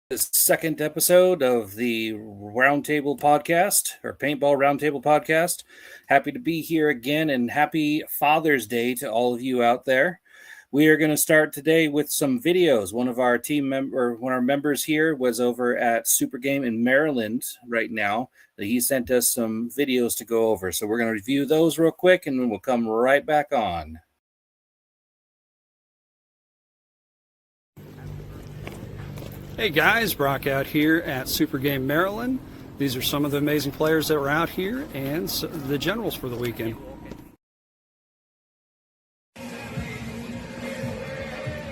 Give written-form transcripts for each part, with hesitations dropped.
The second episode of the Roundtable Podcast or Paintball Roundtable Podcast. Happy to be here again, and happy Father's Day to all of you out there. We are going to start today with some videos. One of our members here was over at Super Game in Maryland right now. He sent us some videos to go over. So we're going to review those real quick, and then we'll come right back on. Hey guys, Brock out here at Super Game Maryland. These are some of the amazing players that were out here and the generals for the weekend.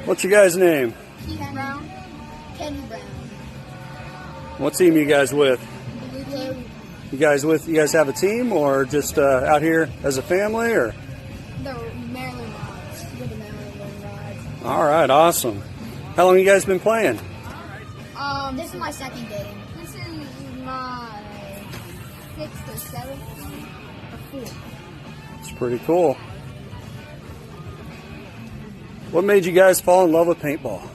What's your guys' name? Kenny Brown. What team you guys with? Blue team. You guys have a team or just out here as a family or? The Maryland Rods. We're the Maryland Rods. All right, awesome. How long you guys been playing? This is my second game. This is my 6th or 7th or 4th. It's pretty cool. What made you guys fall in love with paintball?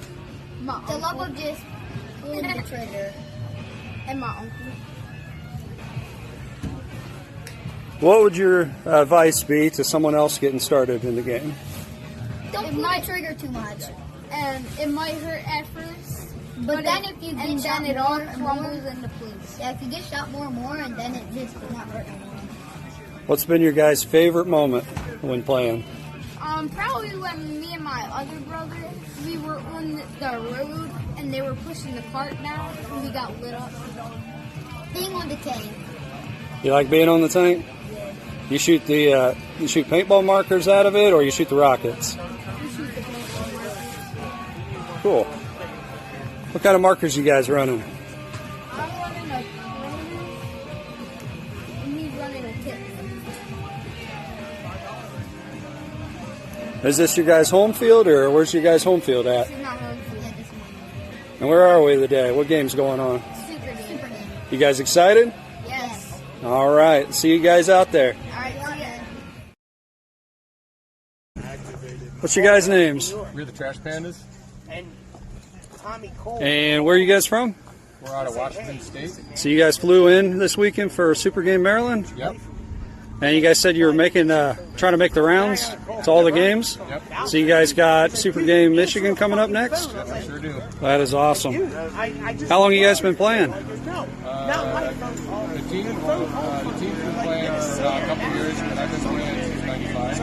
The love of just pulling the trigger and my uncle. What would your advice be to someone else getting started in the game? Don't pull the trigger too much. And it might hurt at first. But then if you get shot it all crumbles into place. Yeah, if you get shot more and more, and then it just will not hurt anymore. What's been your guys' favorite moment when playing? Probably when me and my other brother, we were on the road and they were pushing the cart down and we got lit up. Being on the tank. You like being on the tank? Yeah. You shoot paintball markers out of it, or you shoot the rockets? We shoot the paintball markers. Cool. What kind of markers you guys running? I'm running a Corner, and he's running a tip. Is this your guys' home field, or where's your guys' home field at? This is not home field at this moment. And where are we today? What game's going on? Super game. You guys excited? Yes. All right. See you guys out there. All right, What's your guys' names? We're the Trash Pandas. And where are you guys from? We're out of Washington State. So you guys flew in this weekend for Super Game Maryland? Yep. And you guys said you were trying to make the rounds to all the games? Yep. So you guys got Super Game Michigan coming up next? Yep, we sure do. That is awesome. How long have you guys been playing? The team's been playing for a couple years, but I've been playing since '95.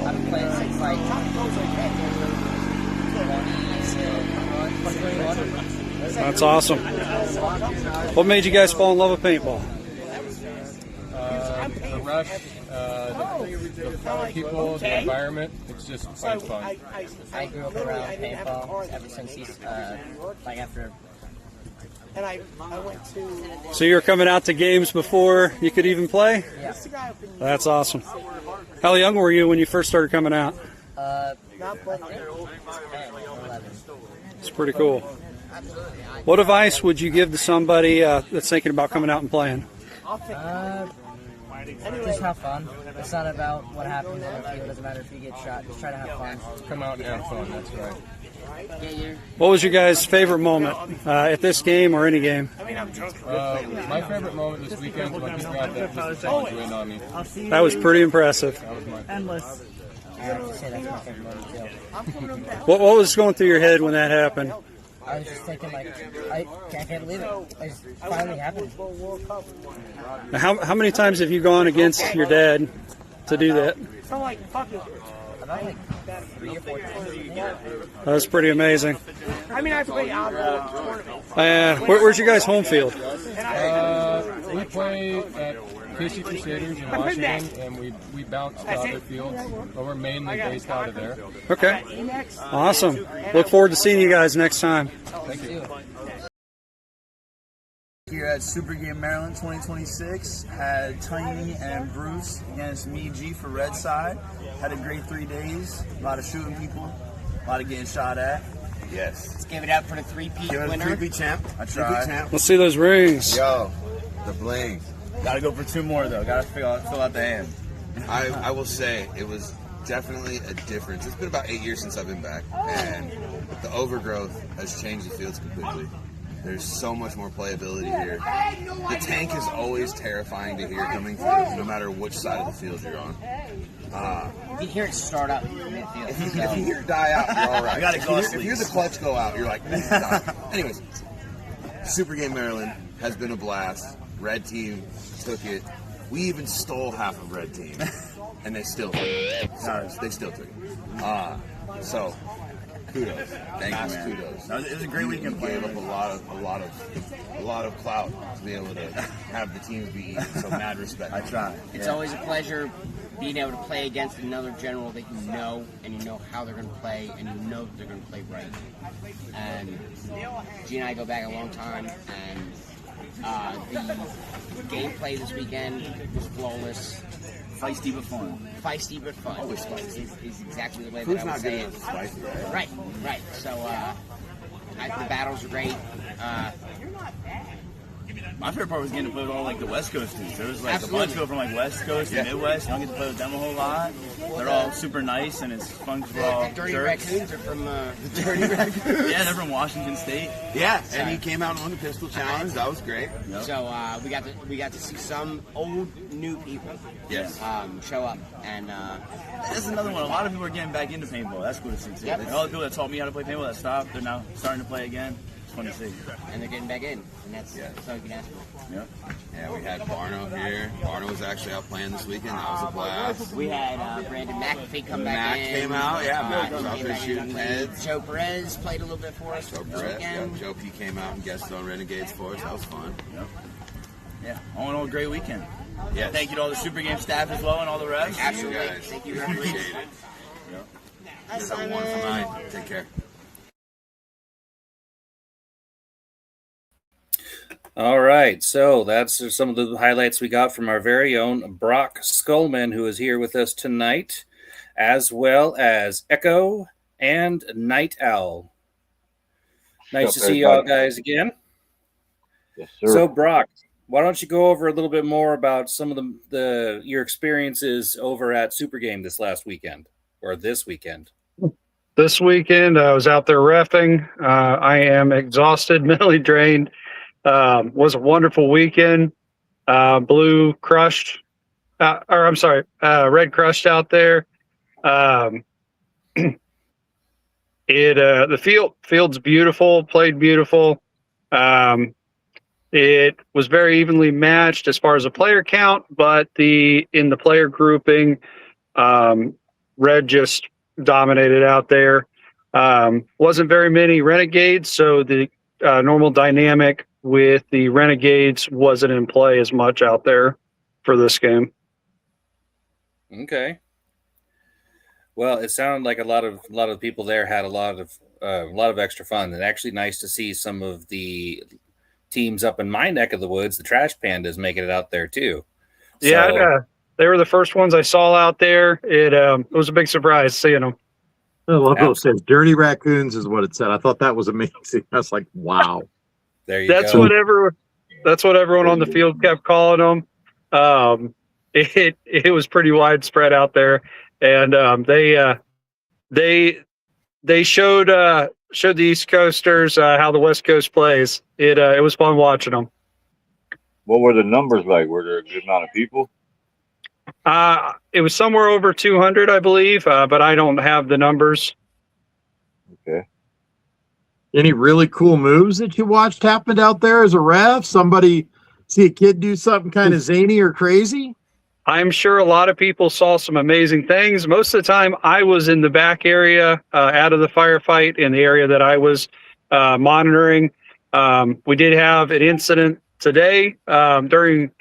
I've been playing since like 2021. That's awesome. What made you guys fall in love with paintball? The rush, the people, the environment, it's just plain fun. I grew up around paintball ever since after. And I went to. So you were coming out to games before you could even play? Yeah. That's awesome. How young were you when you first started coming out? 10, 11. It's pretty cool. What advice would you give to somebody that's thinking about coming out and playing? Just have fun. It's not about what happens on the field. It doesn't matter if you get shot. Just try to have fun. Come out and have fun, that's right. What was your guys' favorite moment at this game or any game? My favorite moment this weekend was when he got that pistol win on me. That was pretty impressive. That was my favorite. Endless. I have to say that's my favorite moment too. What was going through your head when that happened? I was just thinking I can't believe it. It finally happened. How many times have you gone against your dad to do that? So like fucking. About like 3 or 4 times. That was pretty amazing. I mean, I play out tournament. Where's your guys' home field? We play at Casey Crusaders in Washington, and we bounce to other fields, but we're mainly based out of there. Okay. Awesome. Look forward to seeing you guys next time. Thank you. Here at Super Game Maryland 2026, had Tiny and Bruce against me, G, for Red Side. Had a great 3 days, a lot of shooting people, a lot of getting shot at. Yes. Let's give it up for the three-peat Give it a winner. three-peat champ. I tried. Let's see those rings. Yo, the bling. Gotta go for 2 more though, gotta fill out the hand. I will say, it was definitely a difference. It's been about 8 years since I've been back, and the overgrowth has changed the fields completely. There's so much more playability here. The tank is always terrifying to hear coming through, no matter which side of the field you're on. You hear it start up midfield. If you hear it die out, you're all right. You gotta go If you hear the clutch go out, you're like, anyways, Super Game Maryland has been a blast. Red team took it. We even stole half of Red team, and they still took it. They still took it. So, kudos. Thank you, man. Kudos. It was a great weekend. You gave up a lot of clout to be able to have the teams be even. So mad respect. I try. It's always a pleasure being able to play against another general that you know, and you know how they're going to play, and you know that they're going to play right. And G and I go back a long time, and the gameplay this weekend was flawless. Feisty but fun. Feisty but fun. Always spicy. Is exactly the way Food's that I would not say good it. if it's spicy, right? Right. So the battles are great. My favorite part was getting to play with all like the West Coast dudes. There was like Absolutely. a bunch of people from like West Coast and Midwest. You don't get to play with them a whole lot. They're all super nice and it's fun because we're all Dirty jerks. Raccoons are from the Dirty Raccoons. Yeah, they're from Washington State. Yeah, and he came out and won the pistol challenge. That was great. Yep. So we got to see some old new people Yes. show up, and That's another one. A lot of people are getting back into paintball. That's cool to see too. Yep. Like, all the people that taught me how to play paintball that stopped, they're now starting to play again. It's fun to see. and they're getting back in, and that's all you can ask for. Yep. Yeah, we had Barno here. Barno was actually out playing this weekend. That was a blast. We had Brandon McAfee come back Mac in. came out. Yeah, Mac was out came there back shooting in. heads. Joe Perez played a little bit for us Joe this Perez, weekend. yeah, Joe P came out and guested on Renegades for us. That was fun. Yeah. All in all, a great weekend. Yes. Thank you to all the Super Game staff as well and all the refs. Absolutely. You guys. Thank you very much. Appreciate it. Hi, You're the one for mine. Take care. All right, so that's some of the highlights we got from our very own Brock Skullman, who is here with us tonight, as well as Echo and Night Owl. Nice to see you all guys again. Yes, sir. So, Brock, why don't you go over a little bit more about some of your experiences over at Super Game this last weekend, or this weekend? This weekend, I was out there reffing. I am exhausted, mentally drained. Was a wonderful weekend. Blue crushed, red crushed out there. The field's beautiful, played beautiful. It was very evenly matched as far as the player count, but in the player grouping, red just dominated out there. Wasn't very many renegades, so the normal dynamic with the renegades wasn't in play as much out there for this game. Okay. Well, it sounded like a lot of people there had a lot of extra fun, and actually nice to see some of the teams up in my neck of the woods, the Trash Pandas, making it out there too. Yeah, they were the first ones I saw out there. It was a big surprise seeing them. I love what it said. Dirty Raccoons is what it said. I thought that was amazing. I was like, wow. There you That's go. That's what everyone on the field kept calling them. It was pretty widespread out there, and they showed the East Coasters how the West Coast plays. It was fun watching them. What were the numbers like? Were there a good amount of people? It was somewhere over 200, I believe, but I don't have the numbers. Okay. Any really cool moves that you watched happened out there as a ref? Somebody see a kid do something kind of zany or crazy? I'm sure a lot of people saw some amazing things. Most of the time, I was in the back area, out of the firefight, in the area that I was monitoring. We did have an incident today during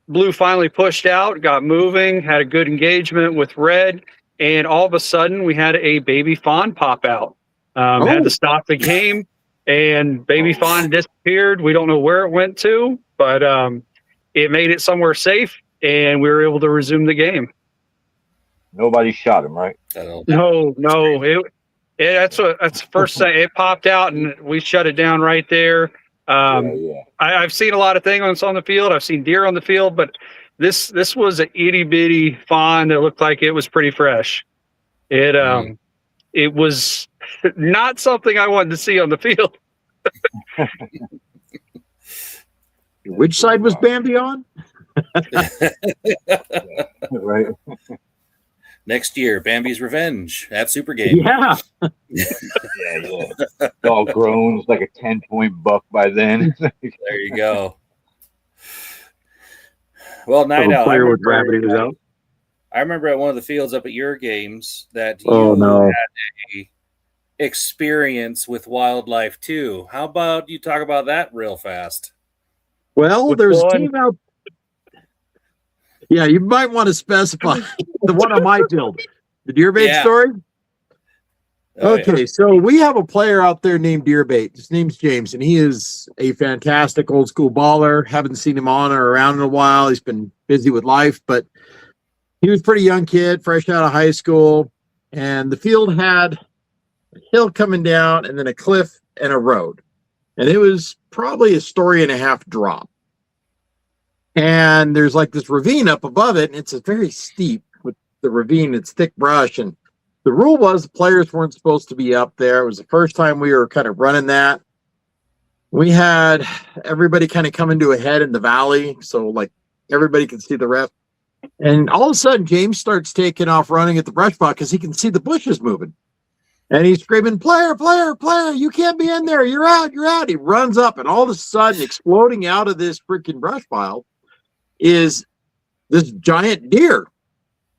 Blue finally pushed out, got moving, had a good engagement with Red, and all of a sudden we had a baby fawn pop out. Had to stop the game, and baby fawn disappeared. We don't know where it went to, but it made it somewhere safe, and we were able to resume the game. Nobody shot him, right? No. That's the first thing. It popped out, and we shut it down right there. I've seen a lot of things on the field. I've seen deer on the field, but this was an itty bitty fawn that looked like it was pretty fresh. It was not something I wanted to see on the field. Which side was Bambi on? Right. Next year, Bambi's Revenge at Super Game. Yeah. Yeah. It's all grown. It's like a 10-point buck by then. There you go. Well, Night A Owl, player with gravity was out. I remember at one of the fields up at your games that you Oh, no. had a experience with wildlife too. How about you talk about that real fast? Well, Which there's a one? team out. Yeah, you might want to specify the one on my field. The Deerbait Yeah. story? Oh, yeah. Okay, so we have a player out there named Deerbait. His name's James, and he is a fantastic old school baller. Haven't seen him on or around in a while. He's been busy with life, but he was a pretty young kid, fresh out of high school. And the field had a hill coming down and then a cliff and a road. And it was probably a story and a half drop. And there's like this ravine up above it, and it's a very steep with the ravine. It's thick brush, and the rule was the players weren't supposed to be up there. It was the first time we were kind of running that. We had everybody kind of coming to a head in the valley, so like everybody could see the ref. And all of a sudden, James starts taking off running at the brush pile because he can see the bushes moving. And he's screaming, player, player, player, you can't be in there. You're out, you're out. He runs up, and all of a sudden, exploding out of this freaking brush pile is this giant deer.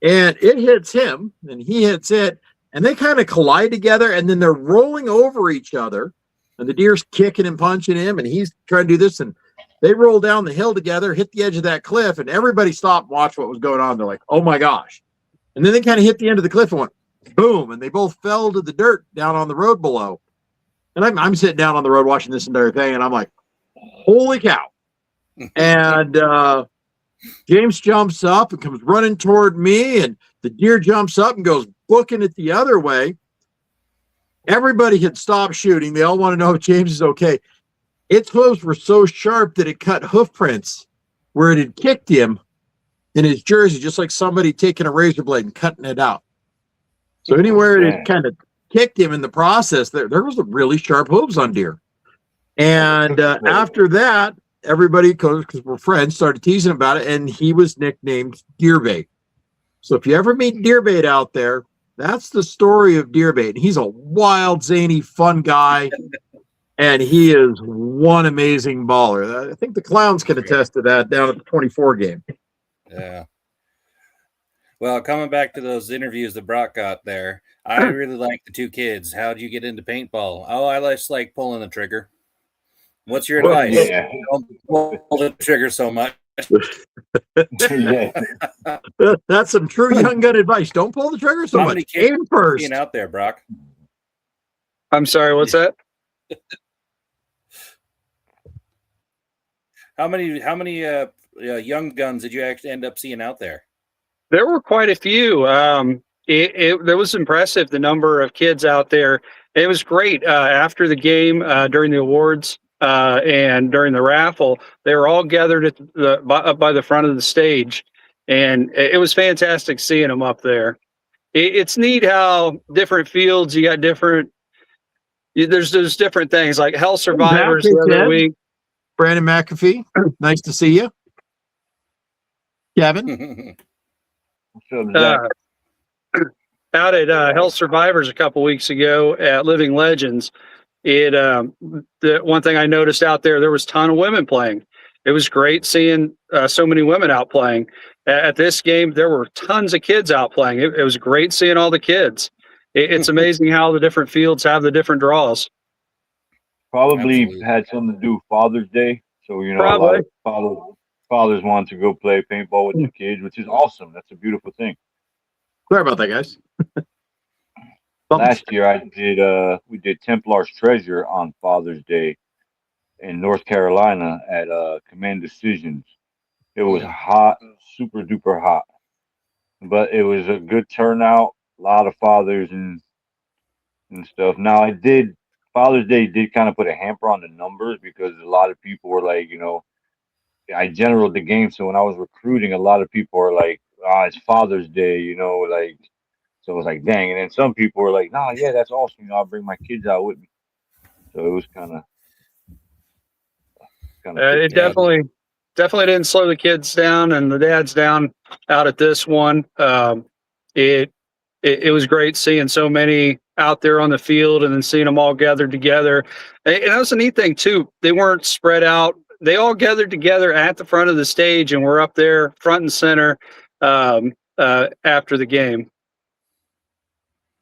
And it hits him, and he hits it, and they kind of collide together, and then they're rolling over each other, and the deer's kicking and punching him, and he's trying to do this, and they roll down the hill together, hit the edge of that cliff, and everybody stopped and watched what was going on. They're like, oh my gosh. And then they kind of hit the end of the cliff and went, boom, and they both fell to the dirt down on the road below. And I'm sitting down on the road watching this entire thing, and I'm like, holy cow. And James jumps up and comes running toward me, and the deer jumps up and goes booking it the other way. Everybody had stopped shooting. They all want to know if James is okay. Its hooves were so sharp that it cut hoof prints where it had kicked him in his jersey, just like somebody taking a razor blade and cutting it out. So anywhere it had kind of kicked him in the process, there was a really sharp hooves on deer. And after that, everybody, because we're friends, started teasing about it, and he was nicknamed Deerbait. So if you ever meet Deerbait out there, that's the story of Deerbait. He's a wild, zany, fun guy, and he is one amazing baller. I think the Clowns can attest to that down at the 24 game. Yeah. Well, coming back to those interviews that Brock got there, I really like the two kids. How did you get into paintball? Oh, I just like pulling the trigger. What's your advice? Yeah. Don't pull the trigger so much. Yeah. That's some true young gun advice. Don't pull the trigger so How much. many kids Aim first. Being out there, Brock. I'm sorry, what's that? How many young guns did you actually end up seeing out there? There were quite a few. That was impressive, the number of kids out there. It was great. After the game, during the awards, and during the raffle, they were all gathered at up by the front of the stage, and it was fantastic seeing them up there. It's neat how different fields, you got different. There's different things like Hell Survivors the other week. Brandon McAfee, nice to see you. Kevin. Out at Hell Survivors a couple weeks ago at Living Legends, the one thing I noticed out there was a ton of women playing. It was great seeing so many women out playing. At this game, there were tons of kids out playing. It was great seeing all the kids. It's amazing how the different fields have the different draws. Probably Absolutely. had something to do with Father's Day. So, a lot Probably. of fathers want to go play paintball with their kids, which is awesome. That's a beautiful thing. Sorry about that, guys. Last year we did Templar's Treasure on Father's Day in North Carolina at Command Decisions. It was hot, super duper hot, but it was a good turnout. A lot of fathers and stuff. Now Father's Day did kind of put a hamper on the numbers because a lot of people were like, I generaled the game, so when I was recruiting, a lot of people were like, it's Father's Day, so it was like, dang. And then some people were like, yeah, that's awesome. I'll bring my kids out with me. So it was kind of kind of It definitely didn't slow the kids down and the dads down out at this one. It was great seeing so many out there on the field and then seeing them all gathered together. And that was a neat thing too. They weren't spread out. They all gathered together at the front of the stage and were up there front and center after the game.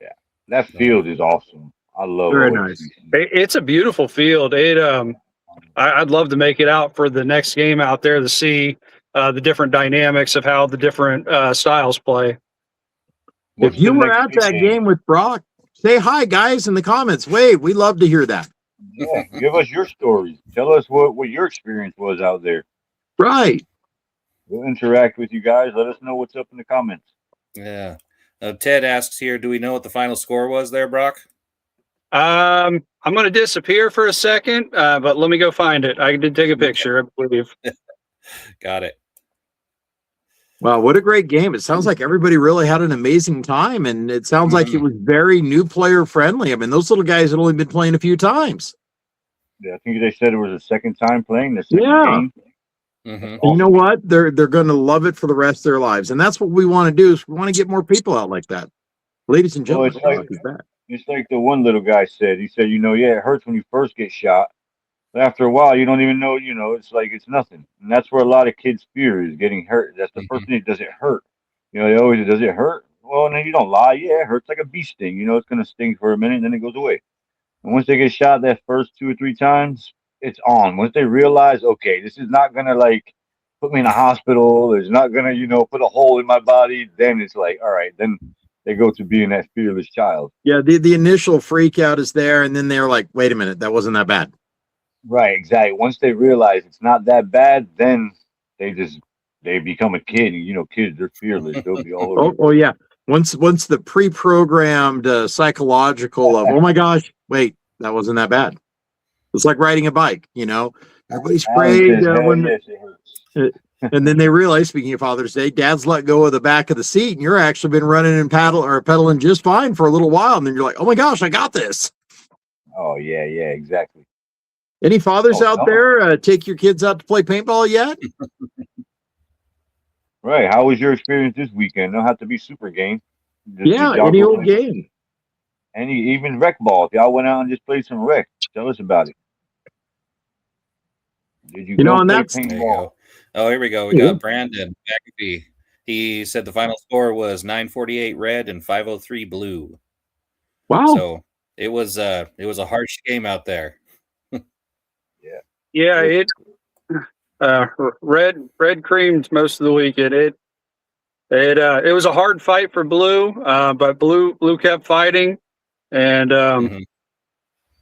Yeah, that field is awesome. I love Very it. nice. It's a beautiful field. I'd love to make it out for the next game out there to see the different dynamics of how the different styles play. If you were at that game with Brock, say hi, guys, in the comments. Wade, we love to hear that. Yeah, give us your stories. Tell us what your experience was out there. Right. We'll interact with you guys. Let us know what's up in the comments. Yeah. Ted asks here, do we know what the final score was there, Brock? I'm going to disappear for a second, but let me go find it. I did take a picture, I believe. Got it. Wow, what a great game. It sounds like everybody really had an amazing time, and it sounds like it was very new player friendly. I mean, those little guys had only been playing a few times. Yeah, I think they said it was the second time playing the second game. Mm-hmm. And you know what? They're going to love it for the rest of their lives. And that's what we want to do, is we want to get more people out like that. Ladies and gentlemen, It's like the one little guy said. He said, it hurts when you first get shot. But after a while, you don't even know, it's like it's nothing. And that's where a lot of kids' fear is getting hurt. That's the first thing. Does it hurt? They always, does it hurt? Well, no, you don't lie. Yeah, it hurts like a bee sting. It's going to sting for a minute, and then it goes away. And once they get shot that first 2 or 3 times, it's on. Once they realize, okay, this is not going to, like, put me in a hospital. It's not going to, put a hole in my body. Then it's like, all right, then they go to being that fearless child. Yeah, the initial freak out is there, and then they're like, wait a minute, that wasn't that bad. Right, exactly. Once they realize it's not that bad, then they become a kid. And, kids, they're fearless. They'll be all over. Oh yeah. Once the pre-programmed psychological of, oh my gosh, wait, that wasn't that bad. It's like riding a bike, everybody's afraid and then they realize, speaking of Father's Day, Dad's let go of the back of the seat, and you're actually been running and pedaling just fine for a little while, and then you're like, oh my gosh, I got this. Oh yeah, exactly. Any fathers out there take your kids out to play paintball yet? Right. How was your experience this weekend? Don't have to be super game. Any old game. Even rec ball. If y'all went out and just played some rec, tell us about it. Did you and that's paintball? Oh, here we go. We got Brandon McAfee. He said the final score was 948 red and 503 blue. Wow. So it was a harsh game out there. Yeah, red creamed most of the weekend. It was a hard fight for blue, but blue kept fighting, and with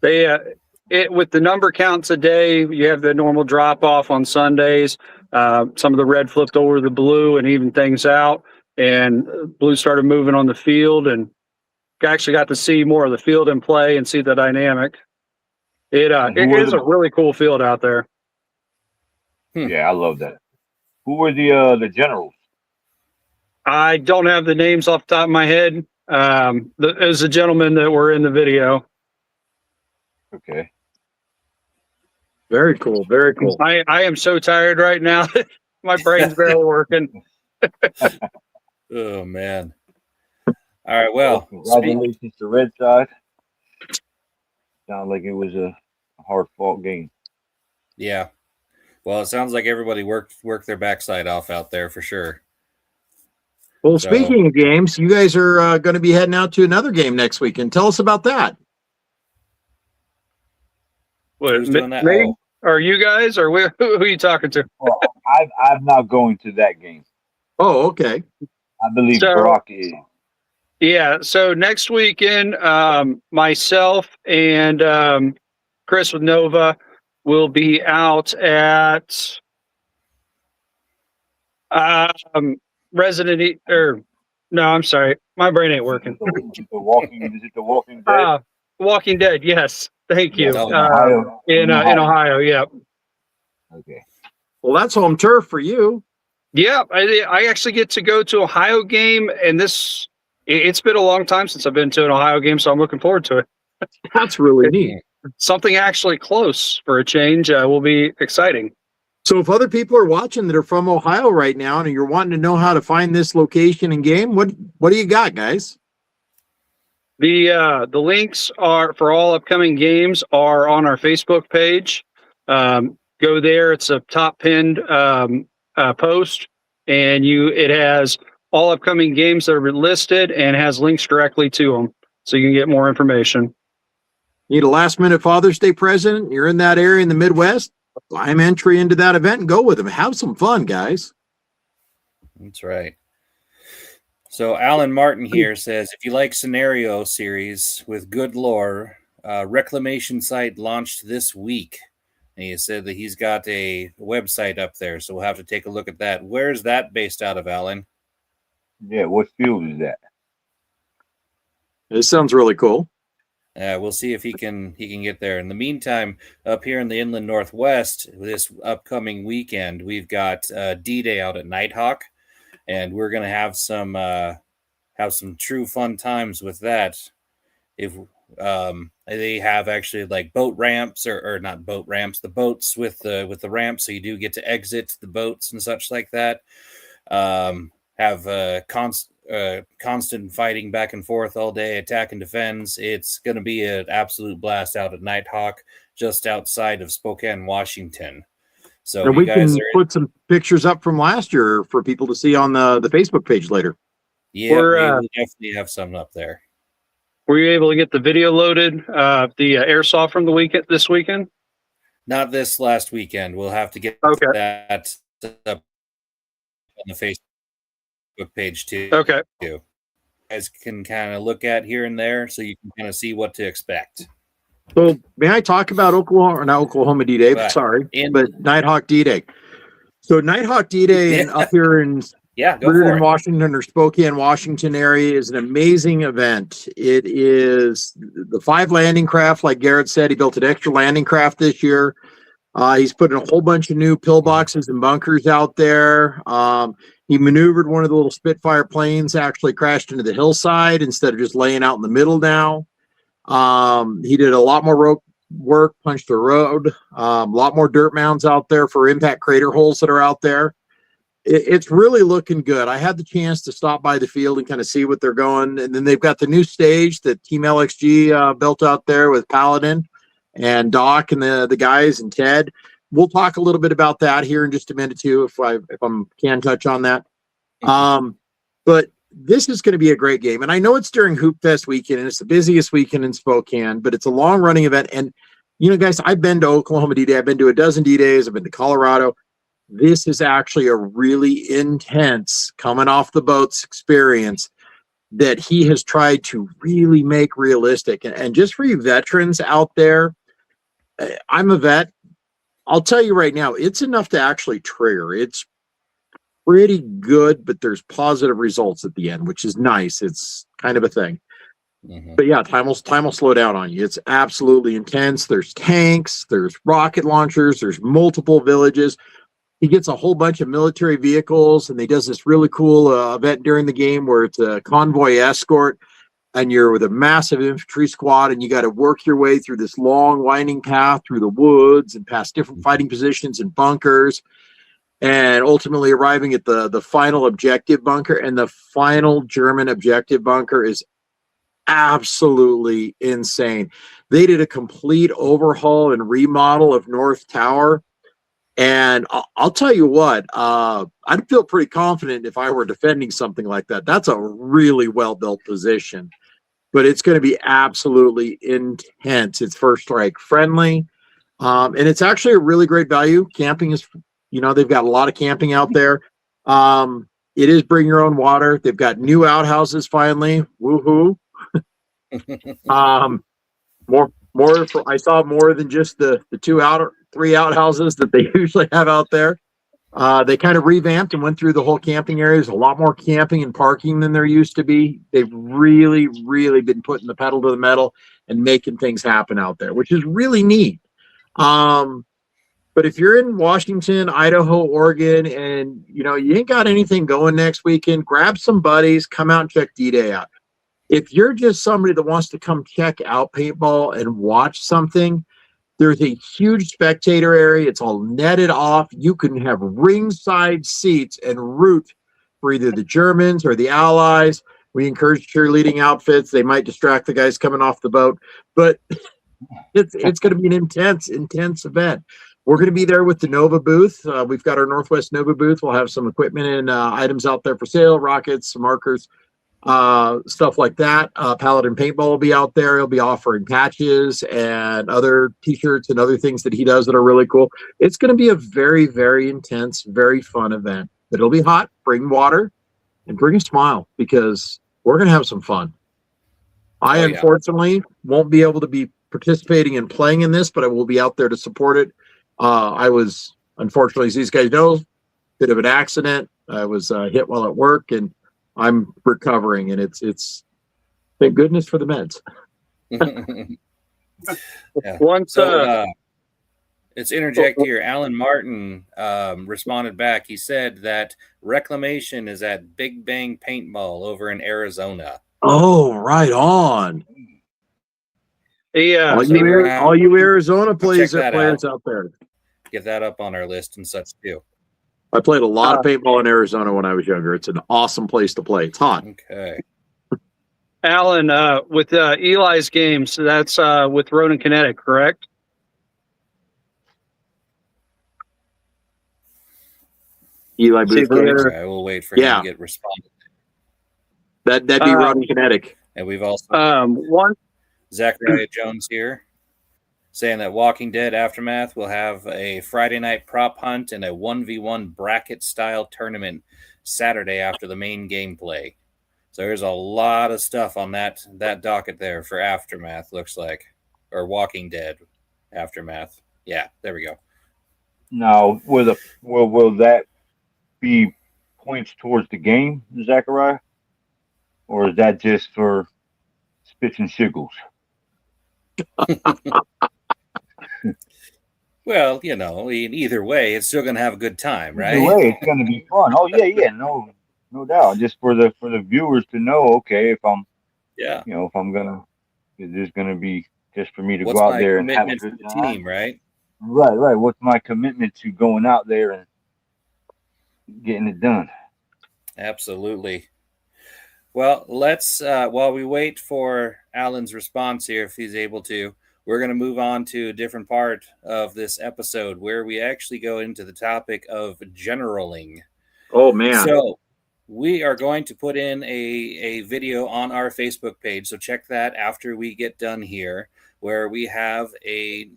the number counts a day, you have the normal drop off on Sundays. Some of the red flipped over the blue and evened things out, and blue started moving on the field, and actually got to see more of the field in play and see the dynamic. It is a really cool field out there. Yeah, I love that. Who were the generals? I don't have the names off the top of my head. There's the gentlemen that were in the video. Okay. Very cool. Very cool. I am so tired right now. My brain's barely working. Oh man. All right. Well, congratulations to Red Side. Sounds like it was a hard fought game. Yeah. Well, it sounds like everybody worked their backside off out there for sure. Well, speaking of games, you guys are going to be heading out to another game next week, and tell us about that. Who's doing that? Me? Oh. Are you guys, or who are you talking to? Well, I'm not going to that game. Oh, okay. I believe Brock is. Yeah. So next weekend, myself and Chris with Nova will be out at no, I'm sorry, my brain ain't working. Is it the Walking Dead? Walking Dead, yes. Thank you. In Ohio, yeah. Okay. Well, that's home turf for you. Yeah, I actually get to go to an Ohio game, and it's been a long time since I've been to an Ohio game, so I'm looking forward to it. That's really neat. something actually close for a change will be exciting. So if other people are watching that are from Ohio right now and you're wanting to know how to find this location and game, what do you got, guys? The links are for all upcoming games are on our Facebook page. Go there. It's a top pinned post, and it has all upcoming games that are listed and has links directly to them, so you can get more information. Need a last minute Father's Day present? You're in that area in the Midwest? Climb entry into that event and go with them. Have some fun, guys. That's right. So Alan Martin here says, if you like scenario series with good lore, Reclamation site launched this week. And he said that he's got a website up there, so we'll have to take a look at that. Where is that based out of, Alan? Yeah, what field is that? This sounds really cool. We'll see if he can get there. In the meantime, up here in the Inland Northwest, this upcoming weekend, we've got D-Day out at Nighthawk, and we're going to have some true fun times with that. If they have actually like boat ramps or not boat ramps, the boats with the ramps, so you do get to exit the boats and such like that. Have constant fighting back and forth all day, attack and defense. It's going to be an absolute blast out at Nighthawk, just outside of Spokane, Washington. So and we can put some pictures up from last year for people to see on the Facebook page later. Yeah, we'll definitely have some up there. Were you able to get the video loaded, the airsoft from this weekend? Not this last weekend. We'll have to get that up on the Facebook page too. Okay. You guys can kind of look at here and there, so you can kind of see what to expect. So may I talk about Oklahoma D-Day? Sorry, but Nighthawk D-Day. So Nighthawk D-Day up here in Washington or Spokane, Washington area is an amazing event. It is the 5 landing craft, like Garrett said. He built an extra landing craft this year. He's putting a whole bunch of new pillboxes and bunkers out there. He maneuvered one of the little Spitfire planes, actually crashed into the hillside instead of just laying out in the middle now. He did a lot more work, punched the road, a lot more dirt mounds out there for impact crater holes that are out there. It's really looking good. I had the chance to stop by the field and kind of see what they're going. And then they've got the new stage that Team LXG built out there with Paladin and Doc and the guys and Ted. We'll talk a little bit about that here in just a minute too, if I can touch on that. But this is going to be a great game. And I know it's during Hoop Fest weekend and it's the busiest weekend in Spokane, but it's a long running event. And you know, guys, I've been to Oklahoma D-Day. I've been to a dozen D-Days. I've been to Colorado. This is actually a really intense coming off the boats experience that he has tried to really make realistic. And just for you veterans out there, I'm a vet. I'll tell you right now, it's enough to actually trigger. It's pretty good, but there's positive results at the end, which is nice. It's kind of a thing. Mm-hmm. But yeah, time will slow down on you. It's absolutely intense. There's tanks, there's rocket launchers, there's multiple villages. He gets a whole bunch of military vehicles, and he does this really cool event during the game where it's a convoy escort, and you're with a massive infantry squad, and you got to work your way through this long, winding path through the woods and past different fighting positions and bunkers, and ultimately arriving at the final objective bunker. And the final German objective bunker is absolutely insane. They did a complete overhaul and remodel of North Tower. And I'll tell you what, I'd feel pretty confident if I were defending something like that. That's a really well-built position, but it's going to be absolutely intense. It's first strike friendly, and it's actually a really great value. Camping is, they've got a lot of camping out there. It is bring your own water. They've got new outhouses finally. Woohoo! I saw more than just the 3 outhouses that they usually have out there. They kind of revamped and went through the whole camping area. There's a lot more camping and parking than there used to be. They've really, really been putting the pedal to the metal and making things happen out there, which is really neat. But if you're in Washington, Idaho, Oregon, and you ain't got anything going next weekend, grab some buddies, come out and check D-Day out. If you're just somebody that wants to come check out paintball and watch something, there's a huge spectator area. It's all netted off. You can have ringside seats and root for either the Germans or the Allies. We encourage cheerleading outfits. They might distract the guys coming off the boat, but it's going to be an intense event. We're going to be there with the Nova booth. We've got our Northwest Nova booth. We'll have some equipment and items out there for sale, rockets, markers, stuff like that. Paladin Paintball will be out there. He'll be offering patches and other t-shirts and other things that he does that are really cool. It's going to be a very, very intense, very fun event. But it'll be hot. Bring water and bring a smile because we're going to have some fun. I unfortunately won't be able to be participating and playing in this, but I will be out there to support it. I was, unfortunately, as these guys know, bit of an accident. I was hit while at work, and I'm recovering, and it's thank goodness for the meds. Once let's interject here. Alan Martin responded back. He said that Reclamation is at Big Bang Paintball over in Arizona. Oh, right on. Yeah, all you Arizona players out there. Get that up on our list and such too. I played a lot of paintball in Arizona when I was younger. It's an awesome place to play. It's hot. Okay. Alan, with Eli's games, that's with Ronin Kinetic, correct? Eli Booth. I will wait for him to get responded. That'd be Ronin Kinetic. And we've also Zachariah Jones here saying that Walking Dead Aftermath will have a Friday night prop hunt and a 1v1 bracket style tournament Saturday after the main gameplay. So there's a lot of stuff on that docket there for Aftermath, looks like. Or Walking Dead Aftermath. Yeah, there we go. Now, will that be points towards the game, Zachariah? Or is that just for spits and shiggles? Well, either way, it's still going to have a good time, right? Either way, it's going to be fun. Oh yeah, no doubt. Just for the viewers to know, okay, if I'm is this going to be just for me to go out there and have a good team, right? Right. What's my commitment to going out there and getting it done? Absolutely. Well, let's while we wait for Alan's response here, if he's able to, we're going to move on to a different part of this episode where we actually go into the topic of generaling. Oh, man. So we are going to put in a video on our Facebook page. So check that after we get done here, where we have a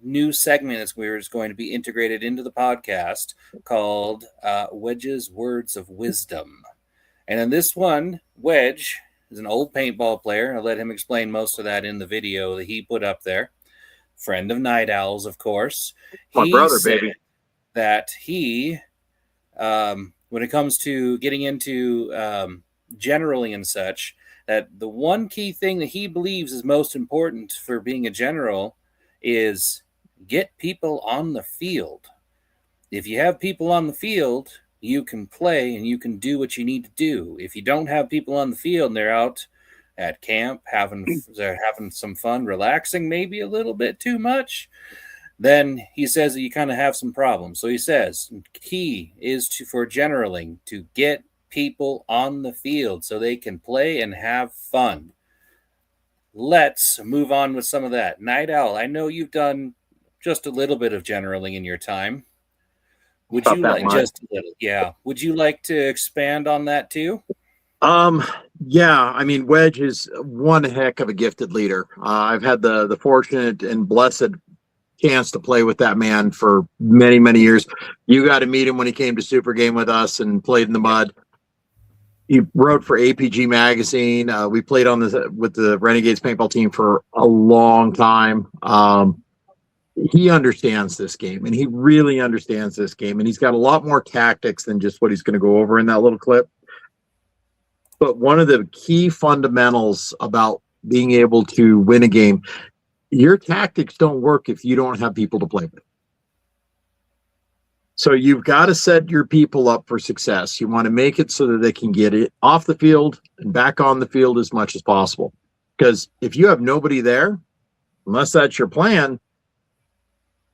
new segment that's going to be integrated into the podcast called Wedge's Words of Wisdom. And in this one, Wedge is an old paintball player. I'll let him explain most of that in the video that he put up there. Friend of Night Owls, of course. My brother, baby. That he, when it comes to getting into generaling and such, that the one key thing that he believes is most important for being a general is get people on the field. If you have people on the field, you can play and you can do what you need to do. If you don't have people on the field and they're out at camp having some fun, relaxing, maybe a little bit too much, then he says that you kind of have some problems. So he says key is for generaling to get people on the field so they can play and have fun. Let's move on with some of that. Night Owl, I know you've done just a little bit of generaling in your time. Would you like just a little? Yeah. Would you like to expand on that too? Yeah. I mean, Wedge is one heck of a gifted leader. I've had the fortunate and blessed chance to play with that man for many, many years. You got to meet him when he came to Super Game with us and played in the mud. He wrote for APG Magazine. We played with the Renegades paintball team for a long time. He understands this game, and he really understands this game, and he's got a lot more tactics than just what he's going to go over in that little clip. But one of the key fundamentals about being able to win a game, your tactics don't work if you don't have people to play with. So you've got to set your people up for success. You want to make it so that they can get it off the field and back on the field as much as possible. Because if you have nobody there, unless that's your plan,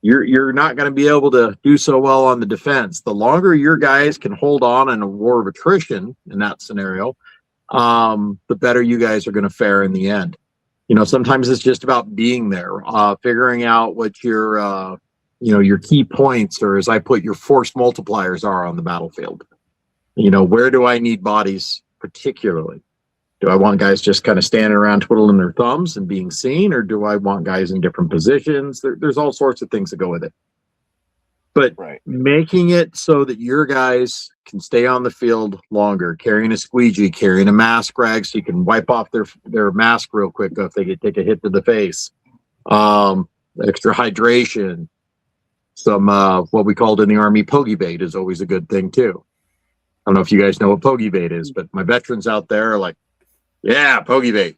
you're not going to be able to do so well on the defense. The longer your guys can hold on in a war of attrition in that scenario, the better you guys are going to fare in the end. You know, sometimes it's just about being there, figuring out what your your key points, or as I put, your force multipliers are on the battlefield. You know, where do I need bodies particularly? Do I want guys just kind of standing around twiddling their thumbs and being seen, or do I want guys in different positions? There's all sorts of things that go with it. But making it so that your guys can stay on the field longer, carrying a squeegee, carrying a mask rag so you can wipe off their mask real quick if they take a hit to the face, extra hydration, some what we called in the Army pogey bait is always a good thing too. I don't know if you guys know what pogey bait is, but my veterans out there are like, yeah, pogey bait.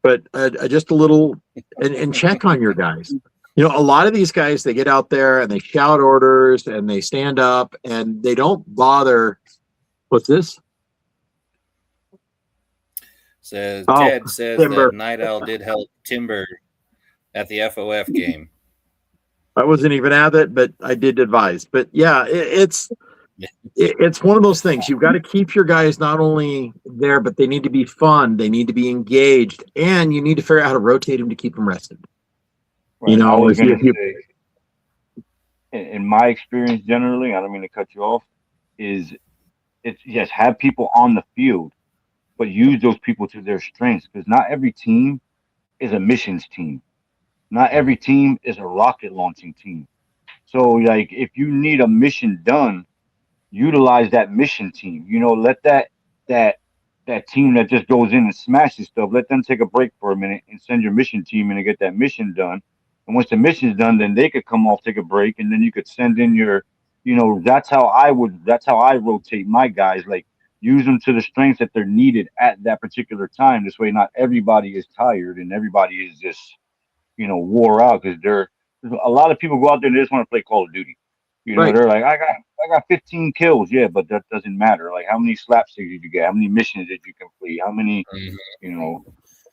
But just a little, and check on your guys. You know, a lot of these guys, they get out there and they shout orders and they stand up and they don't bother. What's this? Ted says Timber. that Night Owl did help Timber at the FOF game. I wasn't even at it, but I did advise. But yeah, it's one of those things. You've got to keep your guys not only there, but they need to be fun. They need to be engaged, and you need to figure out how to rotate them to keep them rested. Right. You know, I was gonna say, in my experience, generally, I don't mean to cut you off, it's yes, have people on the field, but use those people to their strengths, because not every team is a missions team. Not every team is a rocket launching team. So, like, if you need a mission done, utilize that mission team. You know, let that team that just goes in and smashes stuff, let them take a break for a minute and send your mission team in to get that mission done. And once the mission's done, then they could come off, take a break, and then you could send in your, you know, that's how I rotate my guys. Like, use them to the strengths that they're needed at that particular time. This way, not everybody is tired and everybody is just, you know, wore out, because a lot of people go out there and they just want to play Call of Duty. You know, they're like, I got 15 kills, yeah, but that doesn't matter. Like, how many slapsticks did you get? How many missions did you complete? How many, you know?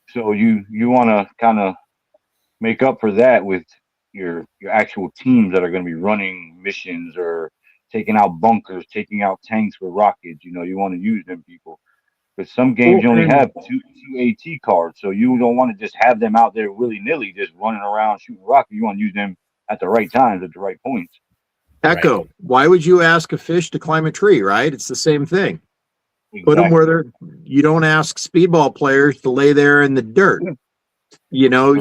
So you want to kind of make up for that with your actual teams that are going to be running missions or taking out bunkers, taking out tanks with rockets. You know, you want to use them people. But some games you only have two AT cards, so you don't want to just have them out there willy-nilly just running around shooting rockets. You want to use them at the right times, at the right points. Echo, why would you ask a fish to climb a tree, right? It's the same thing. Exactly. Put them where you don't ask speedball players to lay there in the dirt. You know,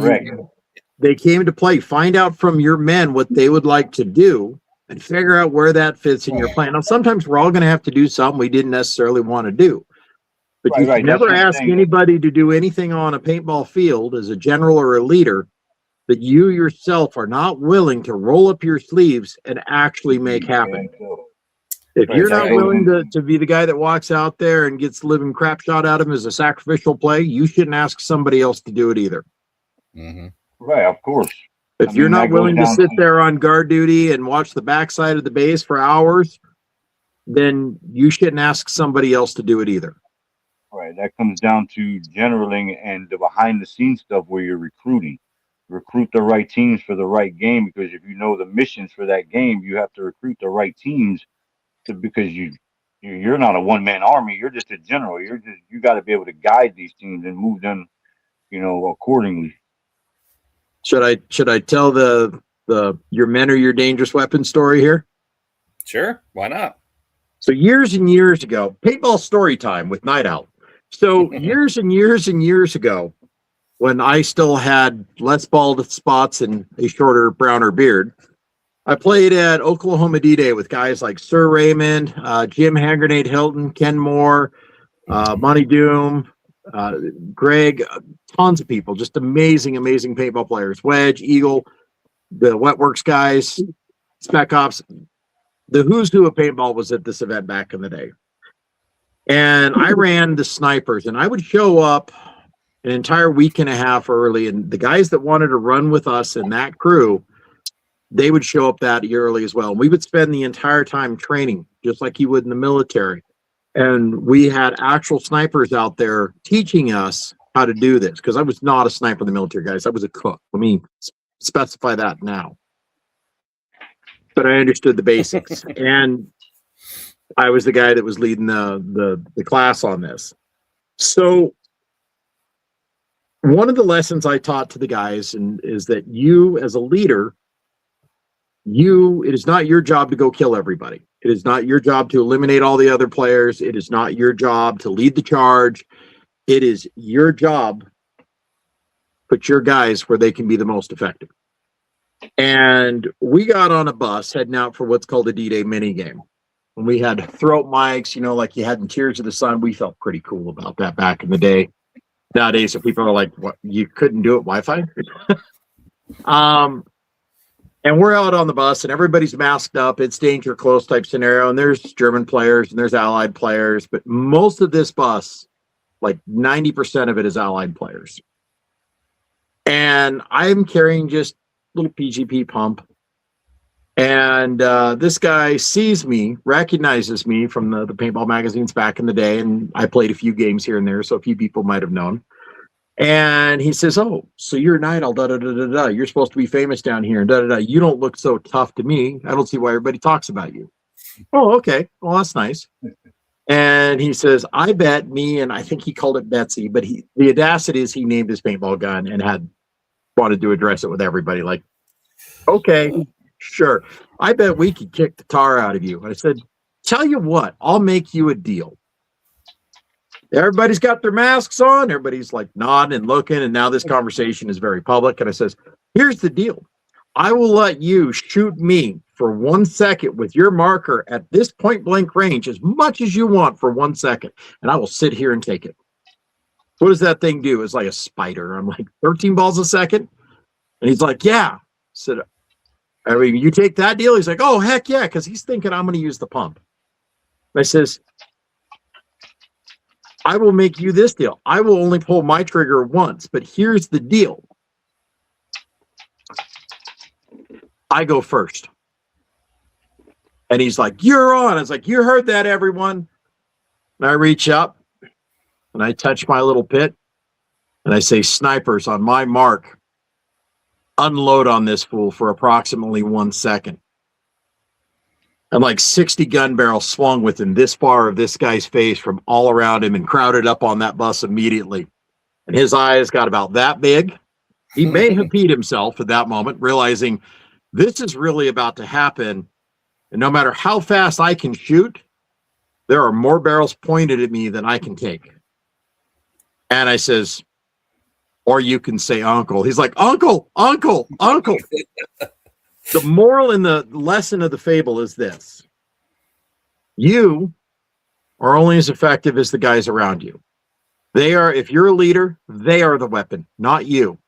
they came to play. Find out from your men what they would like to do and figure out where that fits in your plan. Now, sometimes we're all going to have to do something we didn't necessarily want to do. But you should never ask anybody to do anything on a paintball field as a general or a leader that you yourself are not willing to roll up your sleeves and actually make happen. If you're not willing to be the guy that walks out there and gets the living crap shot out of him as a sacrificial play, you shouldn't ask somebody else to do it either. Right, of course. If you're not willing to sit there on guard duty and watch the backside of the base for hours, then you shouldn't ask somebody else to do it either. Right, that comes down to generaling and the behind the scenes stuff where you're recruiting. Recruit the right teams for the right game, because if you know the missions for that game, you have to recruit the right teams because you're not a one-man army, you're just a general. You got to be able to guide these teams and move them, you know, accordingly. Should I tell the your men are your dangerous weapon story here? Sure, why not? So years and years ago, paintball story time with Night Owl. So years and years and years ago, when I still had less bald spots and a shorter, browner beard, I played at Oklahoma D-Day with guys like Sir Raymond, Jim Handgrenade Hilton, Ken Moore, Monty Doom, Greg, tons of people, just amazing, amazing paintball players. Wedge, Eagle, the Wetworks guys, Spec Ops. The who's who of paintball was at this event back in the day. And I ran the snipers, and I would show up an entire week and a half early, and the guys that wanted to run with us in that crew they would show up that early as well. We would spend the entire time training, just like you would in the military. And we had actual snipers out there teaching us how to do this, because I was not a sniper in the military, guys. I was a cook. Let me specify that now. But I understood the basics. And I was the guy that was leading the class on this. So one of the lessons I taught to the guys is that you, as a leader, it is not your job to go kill everybody. It is not your job to eliminate all the other players. It is not your job to lead the charge. It is your job to put your guys where they can be the most effective. And we got on a bus heading out for what's called a D-Day mini game. And we had throat mics, like you had in Tears of the Sun. We felt pretty cool about that back in the day. Nowadays, if people are like, "What? You couldn't do it Wi-Fi?" And we're out on the bus, and everybody's masked up. It's danger close type scenario, and there's German players and there's Allied players, but most of this bus, like 90% of it, is Allied players. And I'm carrying just a little PGP pump, and this guy sees me, recognizes me from the paintball magazines back in the day, and I played a few games here and there, so a few people might have known. And he says, "Oh, so you're Night Owl, da-da-da-da-da. You're supposed to be famous down here, and da-da-da. You don't look so tough to me. I don't see why everybody talks about you." "Oh, okay. Well, that's nice." And he says, "I bet me," and I think he called it Betsy, but the audacity is he named his paintball gun and wanted to address it with everybody. Like, "Okay, sure. I bet we could kick the tar out of you." And I said, "Tell you what, I'll make you a deal." Everybody's got their masks on. Everybody's like nodding and looking. And now this conversation is very public. And I says, "Here's the deal. I will let you shoot me for 1 second with your marker at this point blank range as much as you want for 1 second. And I will sit here and take it." "What does that thing do?" "It's like a spider." I'm like, 13 balls a second? And he's like, "Yeah." I said, "I mean, you take that deal?" He's like, "Oh, heck yeah." Because he's thinking I'm going to use the pump. And I says, "I will make you this deal. I will only pull my trigger once, but here's the deal. I go first." And he's like, "You're on." I was like, "You heard that, everyone." And I reach up and I touch my little pit and I say, "Snipers, on my mark, unload on this fool for approximately 1 second." And like 60 gun barrels swung within this far of this guy's face from all around him and crowded up on that bus immediately. And his eyes got about that big. He may have peed himself at that moment, realizing this is really about to happen. And no matter how fast I can shoot, there are more barrels pointed at me than I can take. And I says, "Or you can say uncle." He's like, "Uncle, uncle, uncle." The moral in the lesson of the fable is this: you are only as effective as the guys around you. They are, if you're a leader, they are the weapon, not you.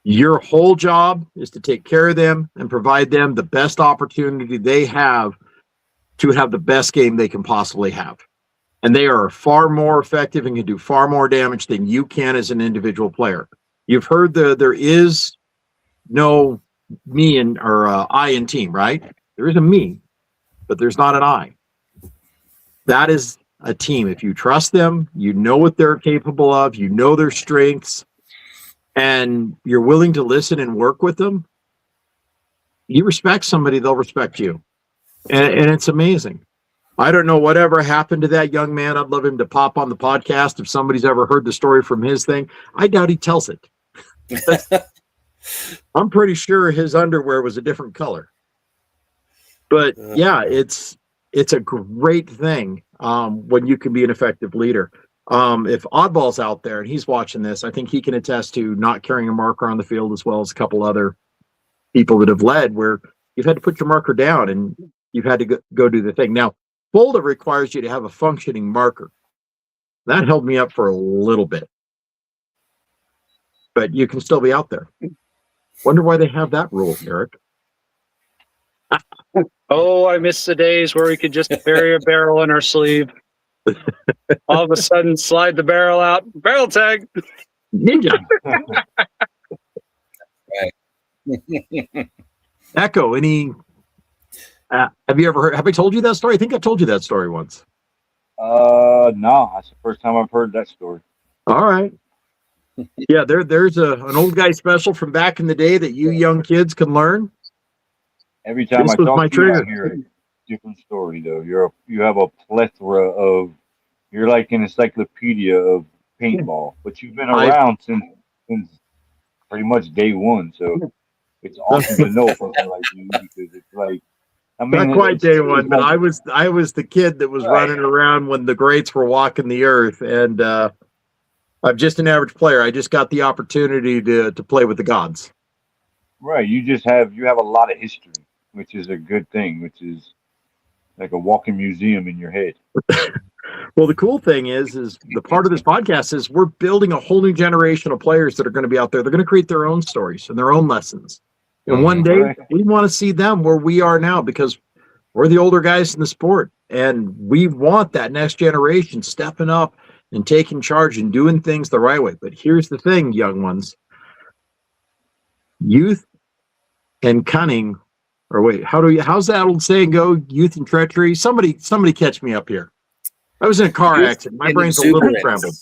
Your whole job is to take care of them and provide them the best opportunity they have to have the best game they can possibly have. And they are far more effective and can do far more damage than you can as an individual player. You've heard there is no me and or I in team, right? There is a me, but there's not an I. That is a team. If you trust them, you know what they're capable of, you know their strengths, and you're willing to listen and work with them, you respect somebody, they'll respect you. And it's amazing. I don't know whatever happened to that young man. I'd love him to pop on the podcast if somebody's ever heard the story from his thing. I doubt he tells it. I'm pretty sure his underwear was a different color. But yeah, it's a great thing when you can be an effective leader. If Oddball's out there and he's watching this, I think he can attest to not carrying a marker on the field, as well as a couple other people that have led, where you've had to put your marker down and you've had to go do the thing. Now, Boulder requires you to have a functioning marker. That held me up for a little bit. But you can still be out there. Wonder why they have that rule, Eric. Oh, I miss the days where we could just bury a barrel in our sleeve. All of a sudden, slide the barrel out. Barrel tag. Ninja. Echo, any? Have you ever heard? Have I told you that story? I think I told you that story once. No, that's the first time I've heard that story. All right. Yeah, there's an old guy special from back in the day that you young kids can learn. Every time This I was talk my to you, I trigger. hear a different story. Though you have a plethora of. You're like an encyclopedia of paintball, but you've been around since pretty much day one. So it's awesome to know something like you because it's like. I mean, Not quite day one, but like, I was the kid that was running around when the greats were walking the earth, and I'm just an average player. I just got the opportunity to play with the gods. Right, you have a lot of history, which is a good thing, which is like a walking museum in your head. Well, the cool thing is the part of this podcast is we're building a whole new generation of players that are going to be out there. They're going to create their own stories and their own lessons. And one day we want to see them where we are now because we're the older guys in the sport. And we want that next generation stepping up and taking charge and doing things the right way. But here's the thing, young ones. Youth and cunning, or wait, how's that old saying go? Youth and treachery. Somebody catch me up here. I was in a car accident. My brain's a little scrambled.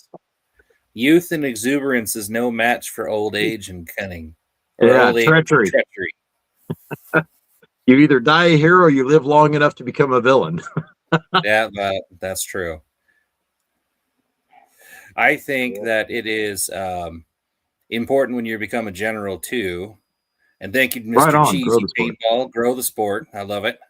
Youth and exuberance is no match for old age and cunning. Or Yeah, old treachery. Age and treachery. You either die a hero or you live long enough to become a villain. Yeah, that's true. I think that it is important when you become a general too. And thank you, Mr. Right on. Cheesy Grow the sport. Paintball. Grow the sport. I love it.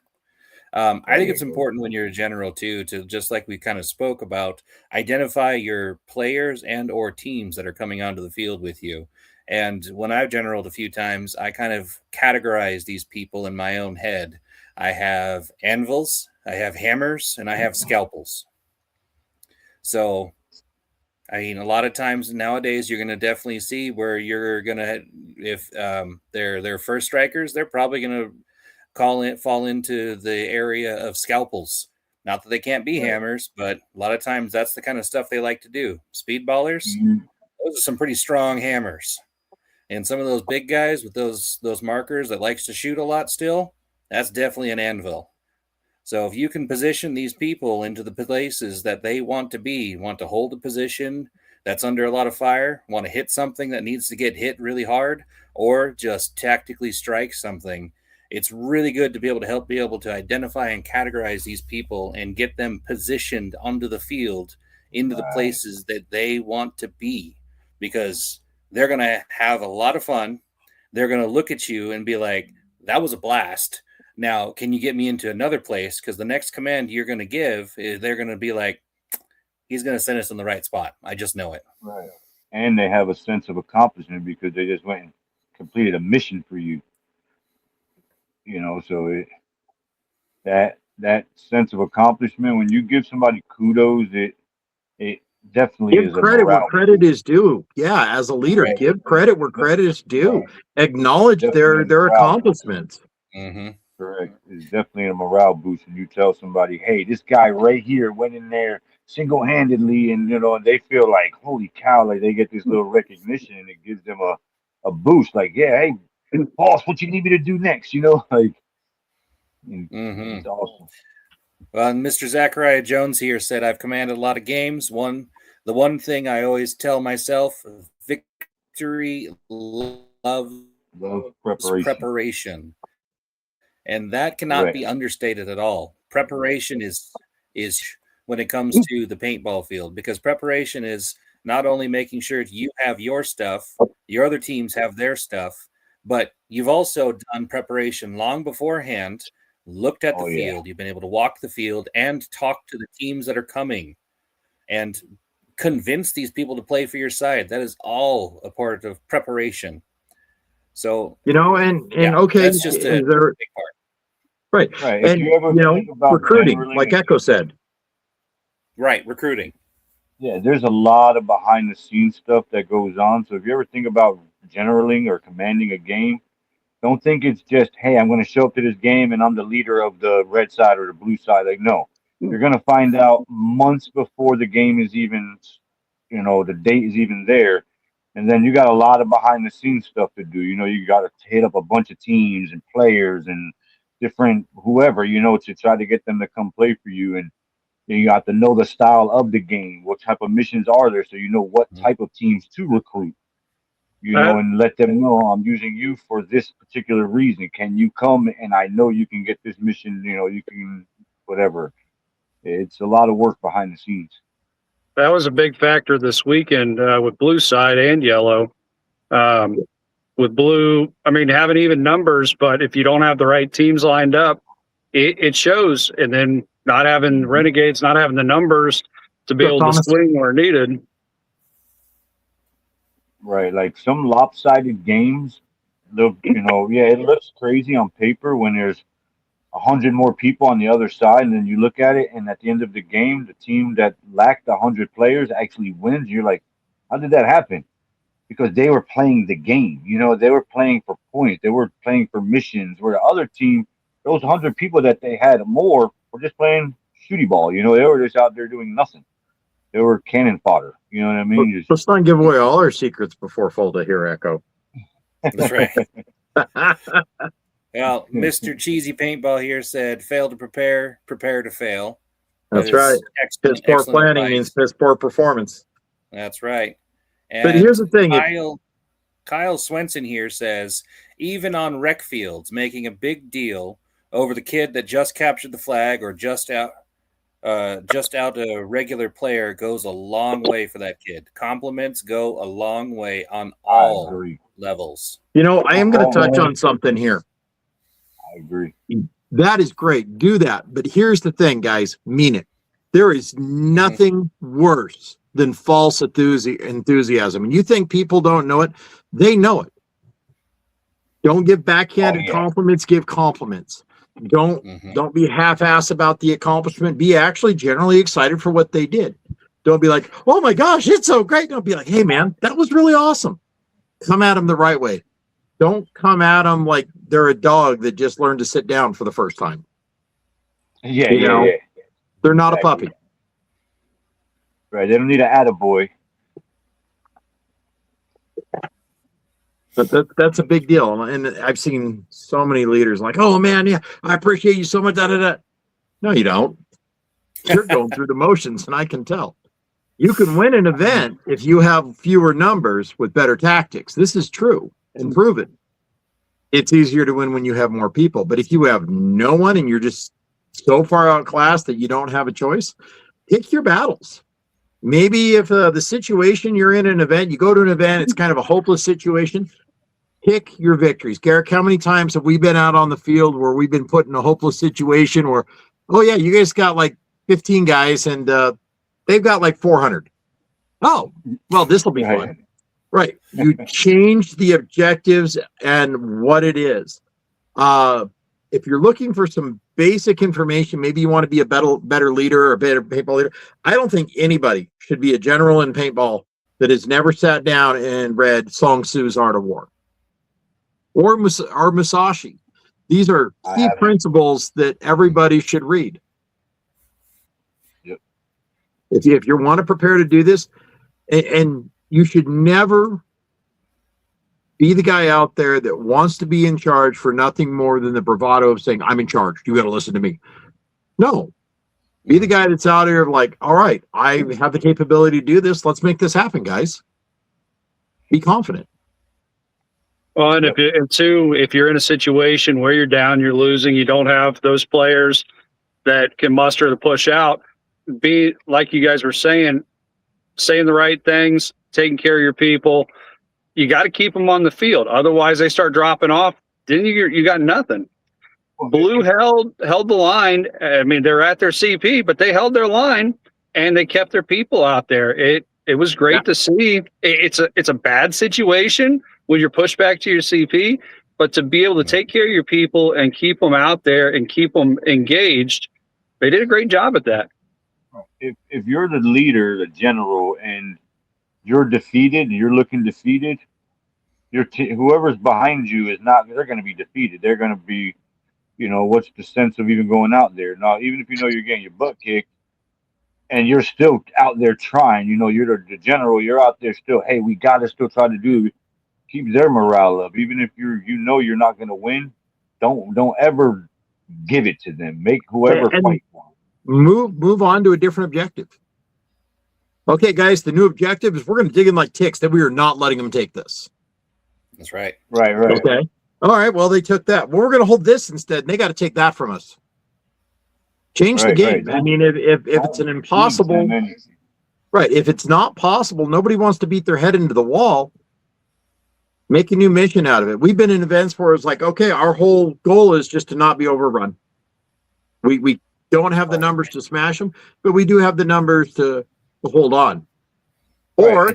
I think it's important when you're a general too, to just like we kind of spoke about, identify your players and or teams that are coming onto the field with you. And when I've generaled a few times, I kind of categorize these people in my own head. I have anvils, I have hammers, and I have scalpels. So, I mean, a lot of times nowadays, you're going to definitely see where you're going to, if they're first strikers, they're probably going to fall into the area of scalpels. Not that they can't be hammers, but a lot of times that's the kind of stuff they like to do. Speedballers, those are some pretty strong hammers. And some of those big guys with those markers that likes to shoot a lot still, that's definitely an anvil. So if you can position these people into the places that they want to hold a position that's under a lot of fire, want to hit something that needs to get hit really hard, or just tactically strike something, it's really good to be able to identify and categorize these people and get them positioned onto the field into the places that they want to be, because they're going to have a lot of fun. They're going to look at you and be like, that was a blast. Now, can you get me into another place? Because the next command you're going to give, they're going to be like, he's going to send us in the right spot. I just know it. Right. And they have a sense of accomplishment because they just went and completed a mission for you. You know, so that sense of accomplishment, when you give somebody kudos, it definitely give is credit a where morale. credit is due. Yeah, as a leader, give credit where credit is due. Acknowledge their accomplishments. Mm-hmm. Correct. It's definitely a morale boost when you tell somebody, hey, this guy right here went in there single-handedly, and and they feel like, holy cow, like they get this little recognition, and it gives them a boost. Like, yeah, hey, boss, what you need me to do next? Like, it's awesome. Well, Mr. Zachariah Jones here said, I've commanded a lot of games. The one thing I always tell myself, victory loves preparation. And that cannot be understated at all. Preparation is when it comes to the paintball field, because preparation is not only making sure you have your stuff, your other teams have their stuff, but you've also done preparation long beforehand, looked at the field, you've been able to walk the field and talk to the teams that are coming and convince these people to play for your side. That is all a part of preparation. So, okay, that's just a big part. Right. If you ever think about recruiting, generaling, like Echo said. Right, recruiting. Yeah, there's a lot of behind the scenes stuff that goes on. So if you ever think about generaling or commanding a game, don't think it's just, hey, I'm going to show up to this game and I'm the leader of the red side or the blue side. Like, no, you're going to find out months before the game is even, the date is even there. And then you got a lot of behind the scenes stuff to do. You got to hit up a bunch of teams and players and different whoever, to try to get them to come play for you. And you got to know the style of the game. What type of missions are there? So you know what type of teams to recruit, and let them know I'm using you for this particular reason. Can you come? And I know you can get this mission, you can, whatever. It's a lot of work behind the scenes. That was a big factor this weekend with blue side and yellow. With blue, having even numbers, but if you don't have the right teams lined up, it shows. And then not having Renegades, not having the numbers to be able to swing where needed. Right, like some lopsided games, it looks crazy on paper when there's 100 more people on the other side, and then you look at it, and at the end of the game, the team that lacked 100 players actually wins. You're like, how did that happen? Because they were playing the game. They were playing for points. They were playing for missions. Where the other team, those 100 people that they had more, were just playing shooty ball. They were just out there doing nothing. They were cannon fodder. You know what I mean? Let's not give away all our secrets before Folda here, Echo. That's right. Well, Mr. Cheesy Paintball here said, fail to prepare, prepare to fail. That's right. Piss poor planning means piss poor performance. That's right. And but here's the thing. Kyle Swenson here says, even on rec fields, making a big deal over the kid that just captured the flag or just out a regular player goes a long way for that kid. Compliments go a long way on all levels. I am going to touch on something here. I agree. That is great. Do that. But here's the thing, guys. Mean it. There is nothing worse than false enthusiasm. And you think people don't know it? They know it. Don't give backhanded compliments. Give compliments. Don't be half-ass about the accomplishment. Be actually generally excited for what they did. Don't be like, oh my gosh, it's so great. Don't be like, hey man, that was really awesome. Come at them the right way. Don't come at them like they're a dog that just learned to sit down for the first time. Yeah. They're not a puppy. Right. They don't need an attaboy. But that's a big deal. And I've seen so many leaders like, oh man, yeah, I appreciate you so much. No, you don't. You're going through the motions, and I can tell. You can win an event if you have fewer numbers with better tactics. This is true and proven. It's easier to win when you have more people. But if you have no one and you're just so far outclassed that you don't have a choice, pick your battles. Maybe if the situation you're in an event, you go to an event, it's kind of a hopeless situation, pick your victories. Garrick, how many times have we been out on the field where we've been put in a hopeless situation where, oh yeah, you guys got like 15 guys and they've got like 400. Oh, well, this will be fun. Right. You change the objectives and what it is. If you're looking for some basic information, maybe you want to be a better leader or a better paintball leader. I don't think anybody should be a general in paintball that has never sat down and read Song Tzu's Art of War or Musashi. These are key principles that everybody should read. Yep. If you want to prepare to do this, and you should never be the guy out there that wants to be in charge for nothing more than the bravado of saying, I'm in charge. You got to listen to me. No. Be the guy that's out here like, all right, I have the capability to do this. Let's make this happen, guys. Be confident. Well, and if you're in a situation where you're down, you're losing, you don't have those players that can muster the push out, be like you guys were saying the right things, taking care of your people. You got to keep them on the field. Otherwise, they start dropping off. Then you got nothing. Blue held the line. I mean, they're at their CP, but they held their line and they kept their people out there. It was great to see. It's a bad situation when you're pushed back to your CP, but to be able to take care of your people and keep them out there and keep them engaged, they did a great job at that. If you're the leader, the general, and you're defeated, you're looking defeated, whoever's behind you is not, they're going to be defeated. They're going to be, what's the sense of even going out there? Now, even if you know you're getting your butt kicked, and you're still out there trying. You know, you're the general. You're out there still. Hey, we got to still try to keep their morale up, even if you're not going to win. Don't ever give it to them. Make whoever And fight for them. move on to a different objective. Okay, guys, the new objective is we're going to dig in like ticks. That we are not letting them take this. That's right. Right. Okay. All right. Well, they took that. Well, we're going to hold this instead. And they got to take that from us. Change the game. Right. I mean, if it's an impossible, right? If it's not possible, nobody wants to beat their head into the wall. Make a new mission out of it. We've been in events where it's like, okay, our whole goal is just to not be overrun. We don't have the numbers to smash them, but we do have the numbers to hold on. Or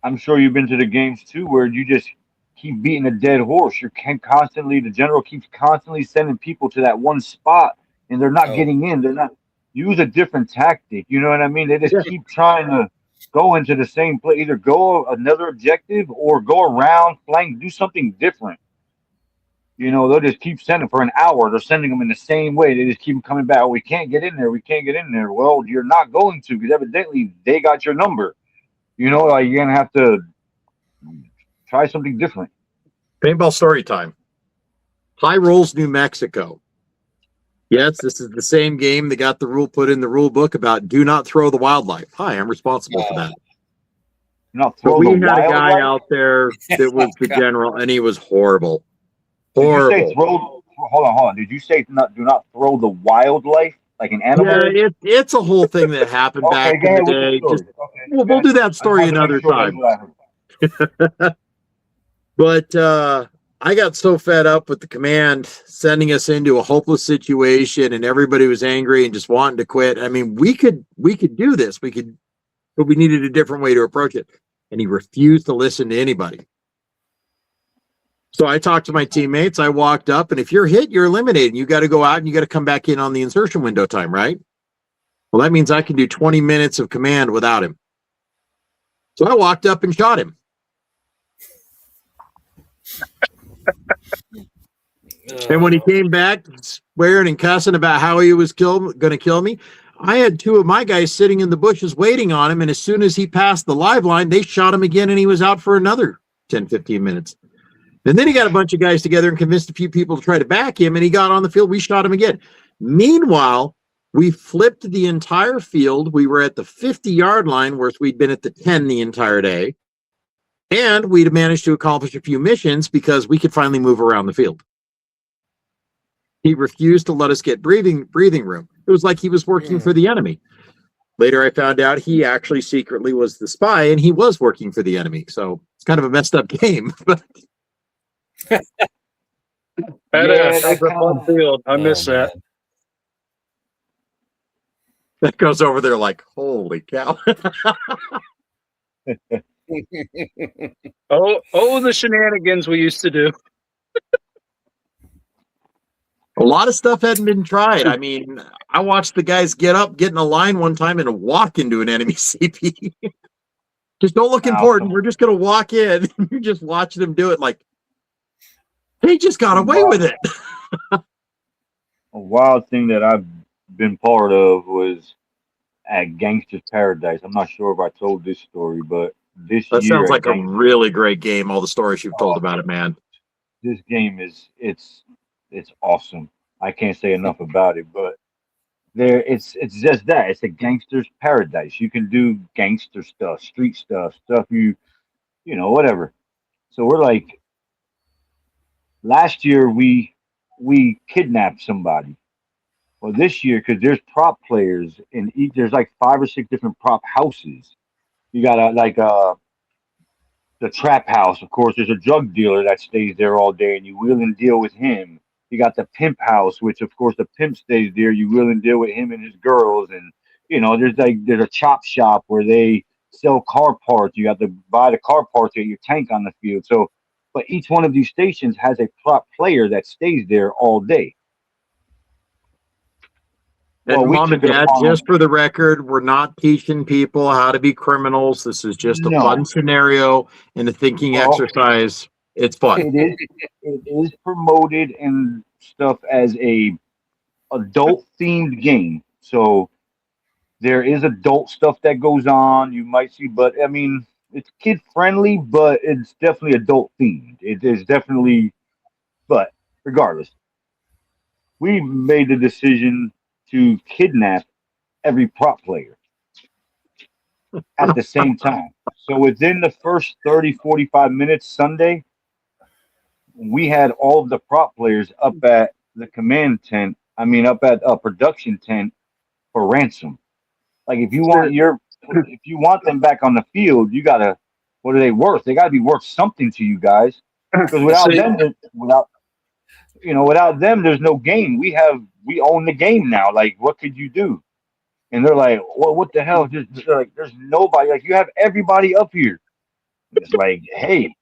I'm sure you've been to the games too, where you just keep beating a dead horse. The general keeps constantly sending people to that one spot, and they're not getting in. They're not. Use a different tactic. You know what I mean? They just keep trying to go into the same place, either go another objective or go around, flank, do something different. You know, they'll just keep sending for an hour. They're sending them in the same way. They just keep coming back. Oh, we can't get in there. We can't get in there. Well, you're not going to, because evidently they got your number. You know, like you're going to have to try something different. paintball story time. High Rolls, New Mexico. Yes, this is the same game that got the rule put in the rule book about do not throw the wildlife. Hi, I'm responsible for that. But we had a guy out there that was the general, and he was horrible. Horrible. Did you say hold on. Did you say do not throw the wildlife like an animal? Yeah, it's a whole thing that happened back in the day. We'll do that story another time. But I got so fed up with the command sending us into a hopeless situation, and everybody was angry and just wanting to quit. I mean, we could do this. But we needed a different way to approach it. And he refused to listen to anybody. So I talked to my teammates. I walked up, and if you're hit, you're eliminated. You got to go out and you got to come back in on the insertion window time, right? Well, that means I can do 20 minutes of command without him. So I walked up and shot him. And when he came back swearing and cussing about how he was going to kill me, I had two of my guys sitting in the bushes waiting on him. And as soon as he passed the live line, they shot him again, and he was out for another 10, 15 minutes. And then he got a bunch of guys together and convinced a few people to try to back him, and he got on the field. We shot him again. Meanwhile, we flipped the entire field. We were at the 50-yard line, whereas we'd been at the 10 the entire day. And we'd managed to accomplish a few missions because we could finally move around the field. He refused to let us get breathing room. It was like he was working for the enemy. Later, I found out he actually secretly was the spy, and he was working for the enemy. So it's kind of a messed up game. That's a fun field. I miss that. That goes over there like, holy cow. The shenanigans we used to do. A lot of stuff hadn't been tried. I mean, I watched the guys get in a line one time and walk into an enemy CP. Just don't look important. We're just going to walk in. You just watch them do it like, they just got away with it. A wild thing that I've been part of was at Gangster's Paradise. I'm not sure if I told this story, but that sounds like a really great game. All the stories you've told about it, man. This game it's awesome. I can't say enough about it, but it's just that. It's a gangster's paradise. You can do gangster stuff, street stuff you know, whatever. So we're like, last year we kidnapped somebody. Well, this year, because there's prop players in each, there's like 5 or 6 different prop houses. You got the trap house, of course. There's a drug dealer that stays there all day, and you wheel and deal with him. You got the pimp house, which of course the pimp stays there. You wheel and deal with him and his girls, and you know there's a chop shop where they sell car parts. You have to buy the car parts to get your tank on the field. So, but each one of these stations has a prop player that stays there all day. And Mom and Dad, just for the record, we're not teaching people how to be criminals. This is just a fun scenario and a thinking exercise. It's fun. It is promoted and stuff as a adult themed game. So There is adult stuff that goes on. You might see, but I mean, it's kid friendly, but it's definitely adult themed. It is definitely, but regardless, we made the decision to kidnap every prop player at the same time. So within the first 30, 45 minutes Sunday, we had all of the prop players up at the command tent. I mean, up at a production tent for ransom. Like if you want them back on the field, you gotta. What are they worth? They gotta be worth something to you guys. Because without them, there's no game. We own the game now. Like, what could you do? And they're like, well, what the hell? Just like, there's nobody. Like, you have everybody up here. It's like, hey,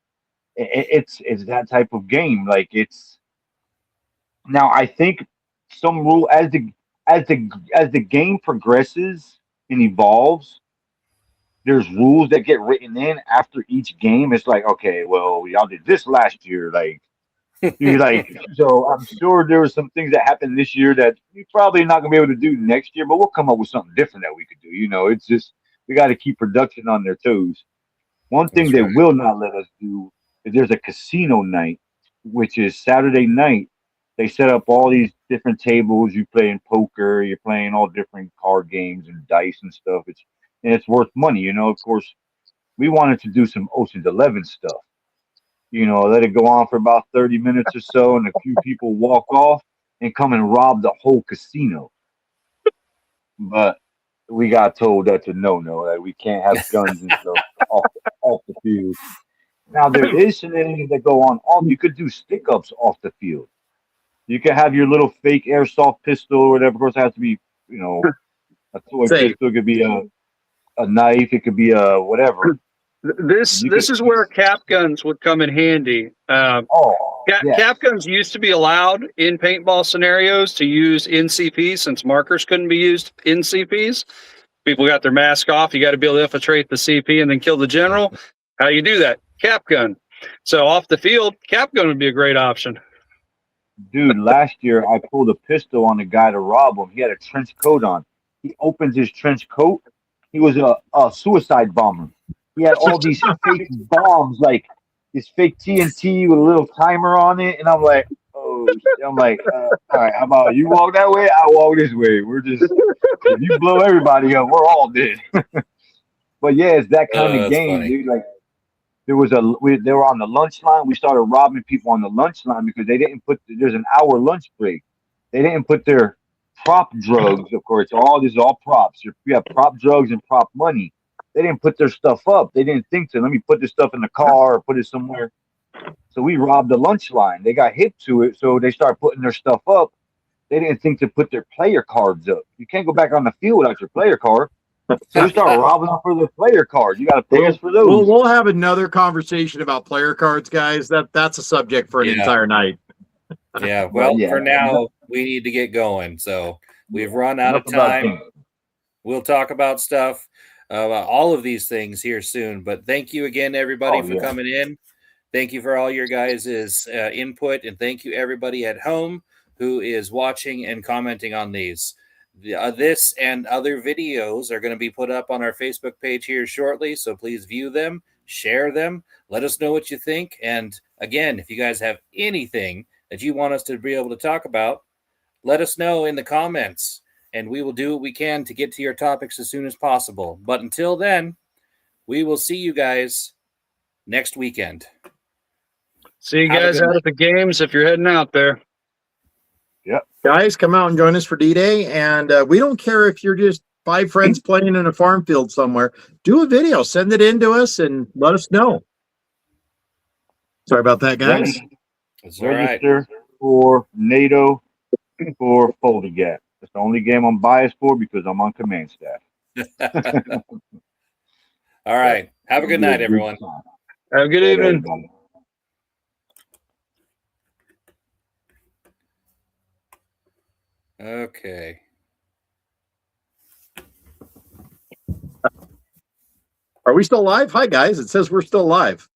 it's that type of game. Like, it's now. I think some rule as the game progresses and evolves, there's rules that get written in after each game. It's like, okay, well, y'all did this last year, like. You're like, so I'm sure there were some things that happened this year that you're probably not gonna be able to do next year, but we'll come up with something different that we could do. It's just we got to keep production on their toes. One thing they will not let us do is there's a casino night, which is Saturday night. They set up all these different tables. You play in poker, you're playing all different card games and dice and stuff. It's worth money. Of course, we wanted to do some Ocean's 11 stuff. Let it go on for about 30 minutes or so, and a few people walk off and come and rob the whole casino. But we got told that's a no-no, that we can't have guns and stuff off the field. Now, there is shenanigans that go on. You could do stick-ups off the field. You could have your little fake airsoft pistol or whatever. Of course, it has to be, a toy pistol. It could be a knife. It could be a whatever. This is where cap guns would come in handy. Cap guns used to be allowed in paintball scenarios to use NCPs since markers couldn't be used in CPs. People got their mask off. You got to be able to infiltrate the CP and then kill the general. How you do that? Cap gun. So off the field, cap gun would be a great option. Dude, last year I pulled a pistol on a guy to rob him. He had a trench coat on. He opens his trench coat. He was a suicide bomber. He had all these fake bombs, like this fake TNT with a little timer on it, and I'm like, all right, how about you walk that way, I walk this way. We're just, if you blow everybody up, we're all dead. But yeah, it's that kind of game, funny. Dude. Like they were on the lunch line. We started robbing people on the lunch line because they didn't there's an hour lunch break. They didn't put their prop drugs, of course. This is all props. You have prop drugs and prop money. They didn't put their stuff up. They didn't think to, let me put this stuff in the car or put it somewhere. So we robbed the lunch line. They got hip to it, so they started putting their stuff up. They didn't think to put their player cards up. You can't go back on the field without your player card. So we started robbing them for their player cards. You got to pay us for those. We'll have another conversation about player cards, guys. That's a subject for an entire night. Yeah, well, for now, we need to get going. So we've run out of time. We'll talk about stuff. All of these things here soon, but thank you again, everybody, for coming in. Thank you for all your guys' input, and thank you everybody at home who is watching and commenting on these. This and other videos are going to be put up on our Facebook page here shortly, so please view them, share them, let us know what you think, and again, if you guys have anything that you want us to be able to talk about, let us know in the comments. And we will do what we can to get to your topics as soon as possible. But until then, we will see you guys next weekend. See you guys out at the games if you're heading out there. Yep. Guys, come out and join us for D-Day. And we don't care if you're just 5 friends playing in a farm field somewhere. Do a video. Send it in to us and let us know. Sorry about that, guys. Register for NATO for Folding Gap. It's the only game I'm biased for because I'm on command staff. All right. Have a good night, everyone. Have a good evening. Okay. Are we still live? Hi, guys. It says we're still live.